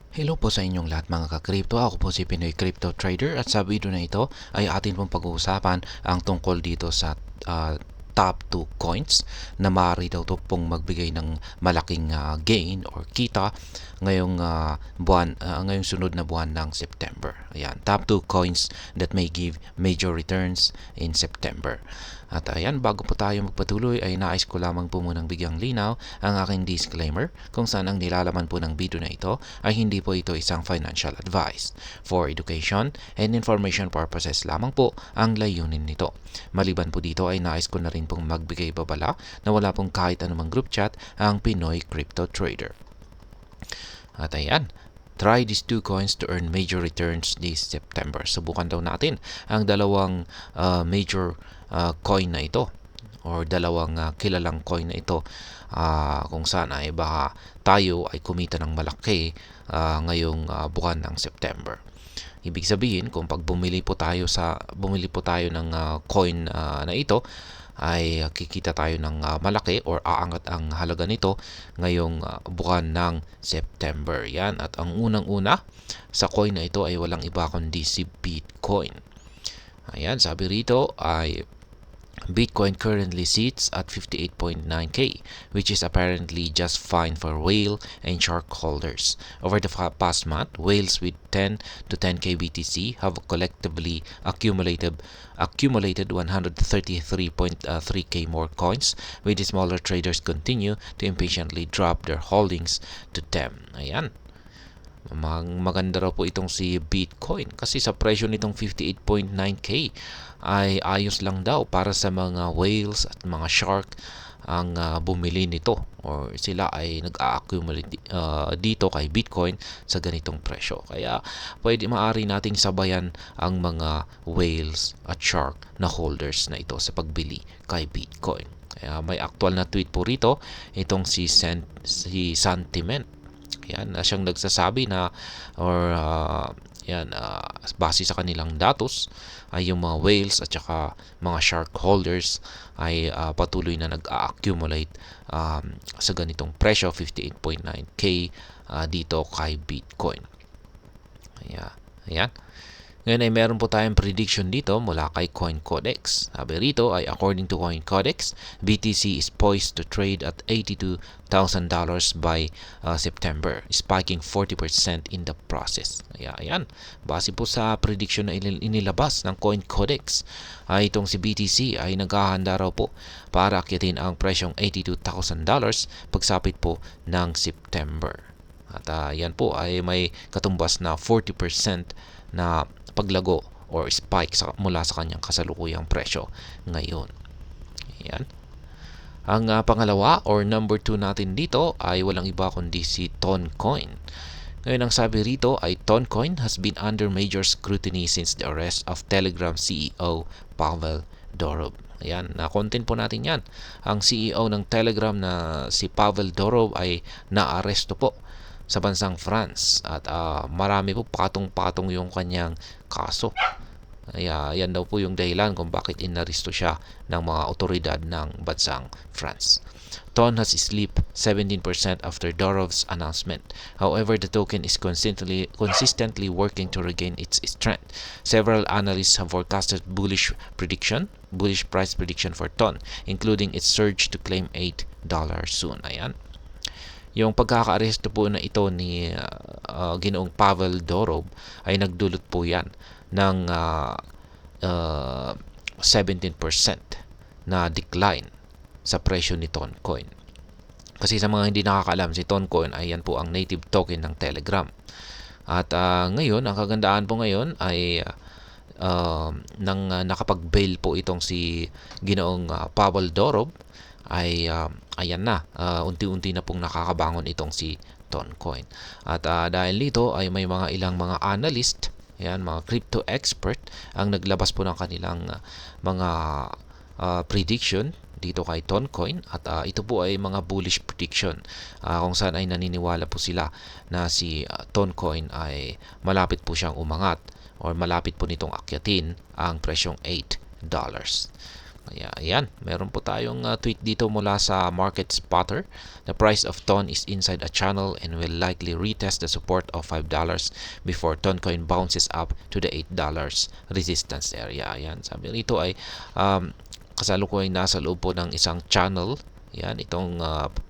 Hello po sa inyong lahat mga ka-crypto. Ako po si Pinoy Crypto Trader at sa video na ito ay atin pong pag-uusapan ang tungkol dito sa top 2 coins na maaari daw to pong magbigay ng malaking gain or kita ngayong ngayong sunod na buwan ng September. Ayan, top 2 coins that may give major returns in September. At ayan, bago po tayo magpatuloy ay nais ko lamang po munang bigyang linaw ang aking disclaimer kung saan ang nilalaman po ng video na ito ay hindi po ito isang financial advice. For education and information purposes lamang po ang layunin nito. Maliban po dito ay nais ko na rin pong magbigay babala na wala pong kahit anumang group chat ang Pinoy Crypto Trader. At ayan, try these 2 coins to earn major returns this September. Subukan daw natin ang dalawang major coin na ito or dalawang kilalang coin na ito kung saan ay baka tayo ay kumita ng malaki ngayong buwan ng September. Ibig sabihin kung pag bumili po tayo ng coin na ito ay kikita tayo ng malaki or aangat ang halaga nito ngayong buwan ng September. Yan, at ang unang-una sa coin na ito ay walang iba kundi si Bitcoin. Ayan, sabi rito ay Bitcoin currently sits at 58.9k, which is apparently just fine for whale and shark holders. Over the past month, whales with 10 to 10k BTC have collectively accumulated 133.3k more coins, with the smaller traders continue to impatiently drop their holdings to them. Ayan. Maganda raw po itong si Bitcoin kasi sa presyo nitong 58.9k ay ayos lang daw para sa mga whales at mga shark ang bumili nito or sila ay nag-a-accumulate dito kay Bitcoin sa ganitong presyo. Kaya maaari nating sabayan ang mga whales at shark na holders na ito sa pagbili kay Bitcoin. Kaya may actual na tweet po rito itong si Sentiment. Yan, siyang nagsasabi na base sa kanilang datos ay yung mga whales at saka mga shark holders ay patuloy na nag-accumulate sa ganitong presyo 58.9k dito kay Bitcoin. Ayan. Ngayon ay meron po tayong prediction dito mula kay CoinCodex. Sabi rito ay according to CoinCodex, BTC is poised to trade at $82,000 by September, spiking 40% in the process. Ayan. Base po sa prediction na inilabas ng CoinCodex, ay itong si BTC ay naghahanda raw po para akyatin ang presyong $82,000 pagsapit po ng September. At yan po ay may katumbas na 40% na paglago or spike mula sa kanyang kasalukuyang presyo ngayon. Ayan. Ang pangalawa or number 2 natin dito ay walang iba kundi si Toncoin. Ngayon ang sabi rito ay Toncoin has been under major scrutiny since the arrest of Telegram CEO Pavel Durov. Ayan, na-content po natin yan. Ang CEO ng Telegram na si Pavel Durov ay naaresto po sa bansang France at marami po patong-patong yung kanyang kaso. Yan daw po yung dahilan kung bakit inaresto siya ng mga otoridad ng bansang France. Ton has slipped 17% after Durov's announcement. However, the token is consistently working to regain its strength. Several analysts have forecasted bullish price prediction for Ton, including its surge to claim $8 soon. Ayan. Yung pagkaka-aresto po na ito ni Ginoong Pavel Durov ay nagdulot po yan ng 17% na decline sa presyo ni Toncoin. Kasi sa mga hindi nakakaalam, si Toncoin ay yan po ang native token ng Telegram. At ngayon, ang kagandaan po ngayon ay nang nakapag-bail po itong si Ginoong Pavel Durov ay ayan na, unti-unti na pong nakakabangon itong si Toncoin. At dahil dito ay may ilang mga analyst, mga crypto expert ang naglabas po ng kanilang mga prediction dito kay Toncoin at ito po ay mga bullish prediction kung saan ay naniniwala po sila na si Toncoin ay malapit po siyang umangat or malapit po nitong akyatin ang presyong $8. Kaya ayan, meron po tayong tweet dito mula sa Market Spotter. The price of TON is inside a channel and will likely retest the support of $5 before TONcoin bounces up to the $8 resistance area. Ayan, sabi rito ay kasalukuyan nasa loob po ng isang channel. Yan, itong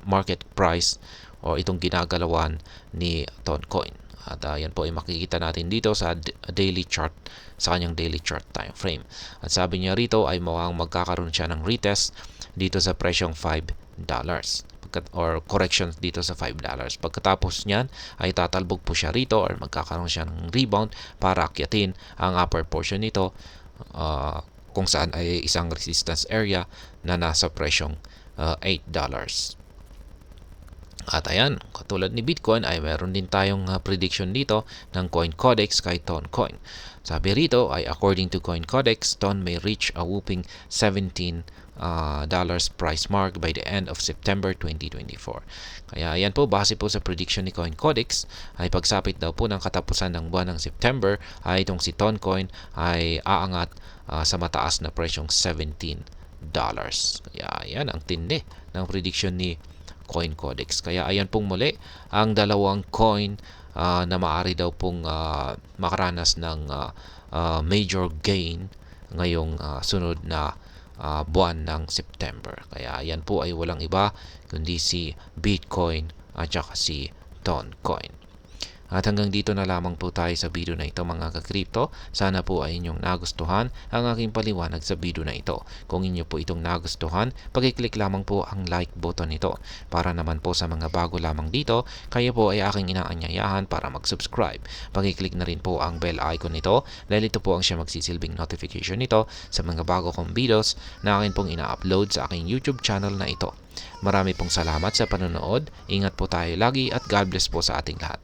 market price o itong ginagalawan ni TONcoin. At yan po ay makikita natin dito sa daily chart, sa kanyang daily chart time frame. At sabi niya rito ay mukhang magkakaroon siya ng retest dito sa presyong $5 or correction dito sa $5. Pagkatapos niyan ay tatalbog po siya rito or magkakaroon siya ng rebound para akyatin ang upper portion nito kung saan ay isang resistance area na nasa presyong $8. At ayan, katulad ni Bitcoin ay meron din tayong prediction dito ng CoinCodex kay TONcoin. Sabi rito ay according to CoinCodex, TON may reach a whooping $17 price mark by the end of September 2024. Kaya ayan po, base po sa prediction ni CoinCodex ay pagsapit daw po ng katapusan ng buwan ng September ay itong si TONcoin ay aangat sa mataas na presyong $17. Kaya ayan ang tindi ng prediction ni CoinCodex. Kaya ayan pong muli ang dalawang coin na maaari daw pong makaranas ng major gain ngayong sunod na buwan ng September. Kaya ayan po ay walang iba kundi si Bitcoin at saka si TONcoin. At hanggang dito na lamang po tayo sa video na ito mga ka-crypto. Sana po ay inyong nagustuhan ang aking paliwanag sa video na ito. Kung inyo po itong nagustuhan, pag-click lamang po ang like button nito. Para naman po sa mga bago lamang dito, kayo po ay aking inaanyayahan para mag-subscribe. Pag-click na rin po ang bell icon nito dahil ito po ang siya magsisilbing notification nito sa mga bago kong videos na akin pong ina-upload sa aking YouTube channel na ito. Marami pong salamat sa panonood. Ingat po tayo lagi at God bless po sa ating lahat.